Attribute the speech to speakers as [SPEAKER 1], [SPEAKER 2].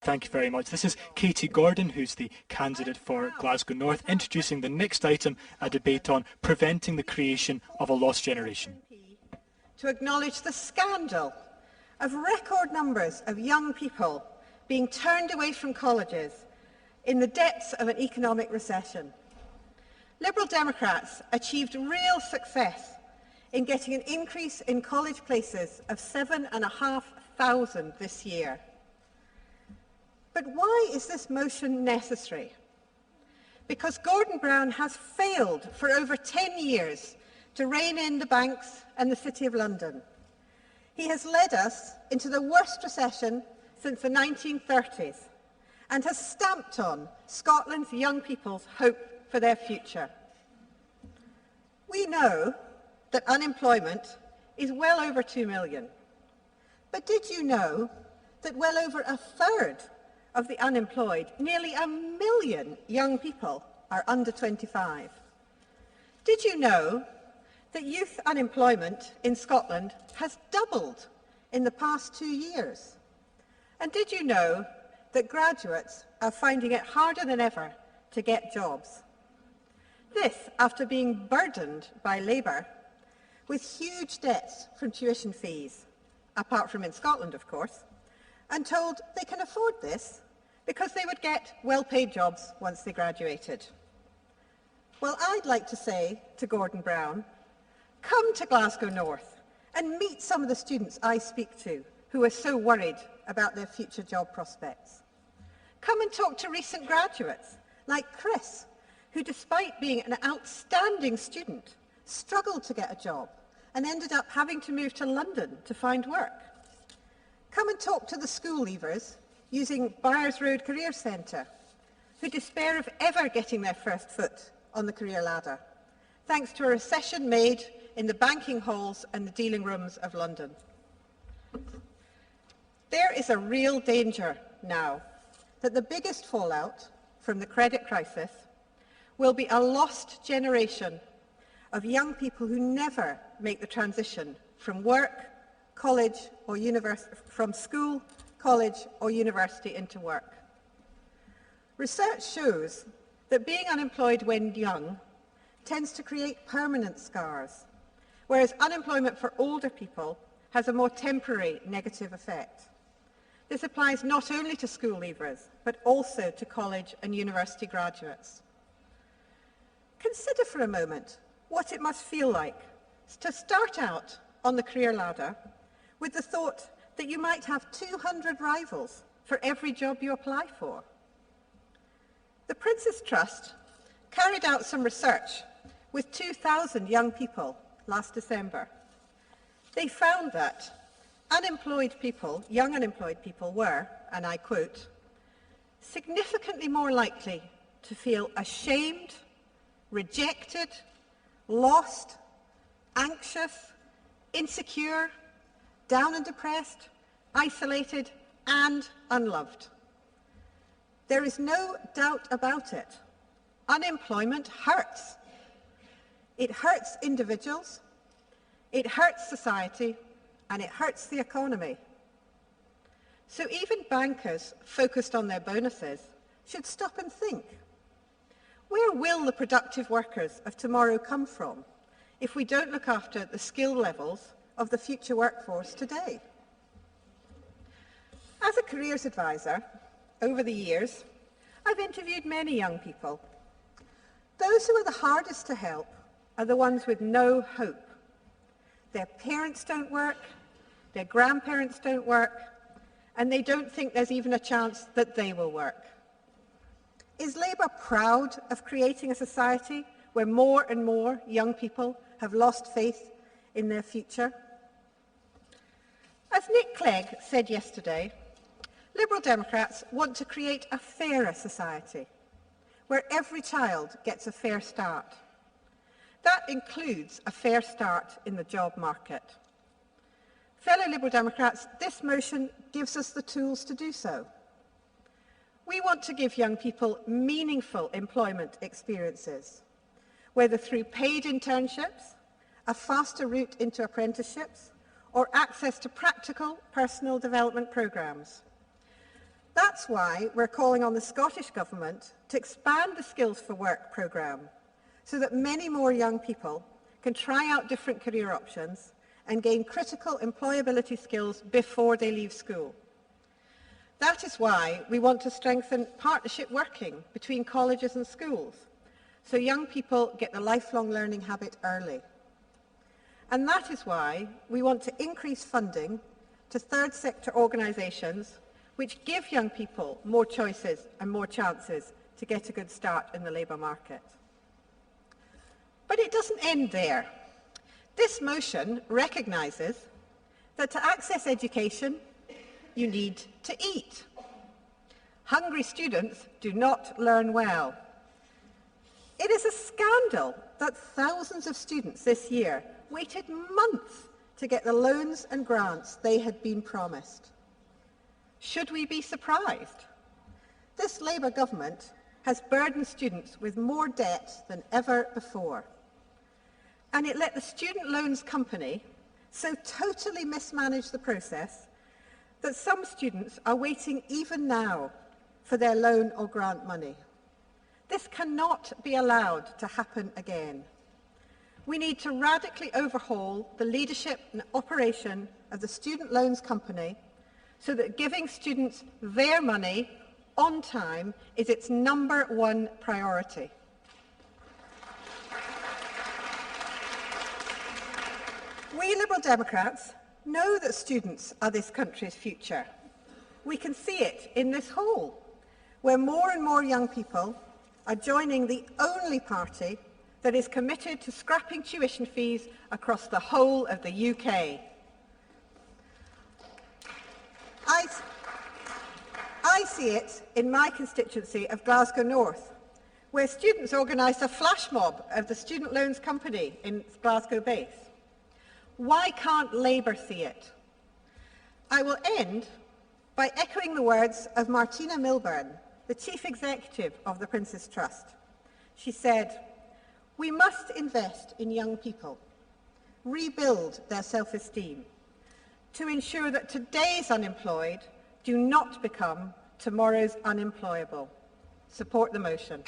[SPEAKER 1] Thank you very much. This is Katy Gordon, who's the candidate for Glasgow North, introducing the next item, a debate on preventing the creation of a lost generation.
[SPEAKER 2] To acknowledge the scandal of record numbers of young people being turned away from colleges in the depths of an economic recession. Liberal Democrats achieved real success in getting an increase in college places of 7,500 this year. But why is this motion necessary? Because Gordon Brown has failed for over 10 years to rein in the banks and the City of London. He has led us into the worst recession since the 1930s and has stamped on Scotland's young people's hope for their future. We know that unemployment is well over 2 million. But did you know that well over a third of the unemployed, nearly 1 million young people, are under 25? Did you know that youth unemployment in Scotland has doubled in the past 2 years? And did you know that graduates are finding it harder than ever to get jobs? This after being burdened by Labour with huge debts from tuition fees, apart from in Scotland, of course, and told they can afford this because they would get well-paid jobs once they graduated. Well, I'd like to say to Gordon Brown, come to Glasgow North and meet some of the students I speak to who are so worried about their future job prospects. Come and talk to recent graduates like Chris, who despite being an outstanding student, struggled to get a job and ended up having to move to London to find work. Come and talk to the school leavers using Byres Road Career Centre, who despair of ever getting their first foot on the career ladder, thanks to a recession made in the banking halls and the dealing rooms of London. There is a real danger now that the biggest fallout from the credit crisis will be a lost generation of young people who never make the transition from work, college or university, from school, college or university into work. Research shows that being unemployed when young tends to create permanent scars, whereas unemployment for older people has a more temporary negative effect. This applies not only to school leavers, but also to college and university graduates. Consider for a moment what it must feel like to start out on the career ladder with the thought that you might have 200 rivals for every job you apply for. The Prince's Trust carried out some research with 2,000 young people last December. They found that unemployed people, young unemployed people were, and I quote, significantly more likely to feel ashamed, rejected, lost, anxious, insecure, down and depressed, isolated, and unloved. There is no doubt about it. Unemployment hurts. It hurts individuals, it hurts society, and it hurts the economy. So even bankers focused on their bonuses should stop and think. Where will the productive workers of tomorrow come from if we don't look after the skill levels of the future workforce today? As a careers advisor, over the years, I've interviewed many young people. Those who are the hardest to help are the ones with no hope. Their parents don't work, their grandparents don't work, and they don't think there's even a chance that they will work. Is Labour proud of creating a society where more and more young people have lost faith in their future? As Nick Clegg said yesterday, Liberal Democrats want to create a fairer society where every child gets a fair start. That includes a fair start in the job market. Fellow Liberal Democrats, this motion gives us the tools to do so. We want to give young people meaningful employment experiences, whether through paid internships, a faster route into apprenticeships, or access to practical personal development programmes. That's why we're calling on the Scottish Government to expand the Skills for Work programme so that many more young people can try out different career options and gain critical employability skills before they leave school. That is why we want to strengthen partnership working between colleges and schools, so young people get the lifelong learning habit early. And that is why we want to increase funding to third sector organisations which give young people more choices and more chances to get a good start in the labour market. But it doesn't end there. This motion recognises that to access education, you need to eat. Hungry students do not learn well. It is a scandal that thousands of students this year waited months to get the loans and grants they had been promised. Should we be surprised? This Labour government has burdened students with more debt than ever before. And it let the Student Loans Company so totally mismanage the process that some students are waiting even now for their loan or grant money. This cannot be allowed to happen again. We need to radically overhaul the leadership and operation of the Student Loans Company so that giving students their money on time is its #1 priority. We Liberal Democrats know that students are this country's future. We can see it in this hall, where more and more young people are joining the only party that is committed to scrapping tuition fees across the whole of the UK. I see it in my constituency of Glasgow North, where students organised a flash mob of the Student Loans Company in Glasgow base. Why can't Labour see it? I will end by echoing the words of Martina Milburn, the Chief Executive of the Prince's Trust. She said, "We must invest in young people, rebuild their self-esteem, to ensure that today's unemployed do not become tomorrow's unemployable." Support the motion.